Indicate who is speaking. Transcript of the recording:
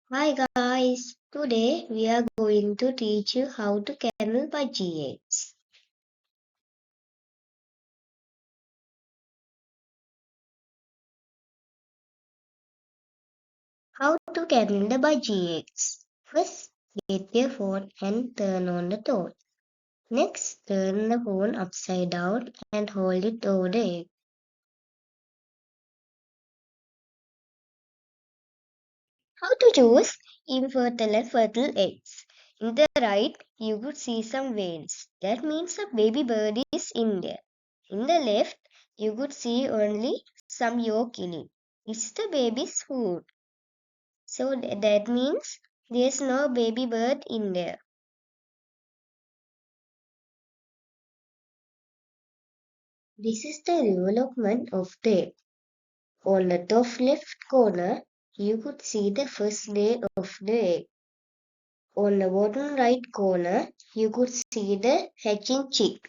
Speaker 1: Hi guys, today we are going to teach you how to candle budgie eggs. How to candle the budgie eggs. First, get your phone and turn on the torch. Next, turn the phone upside down and hold it over the egg. How to choose infertile and fertile eggs. In the right, you could see some veins. That means a baby bird is in there. In the left, you could see only some yolk in it. It's the baby's food. So that means there's no baby bird in there. This is the development of the egg. On the top left corner, you could see the first day of the egg. On the bottom right corner, you could see the hatching chick.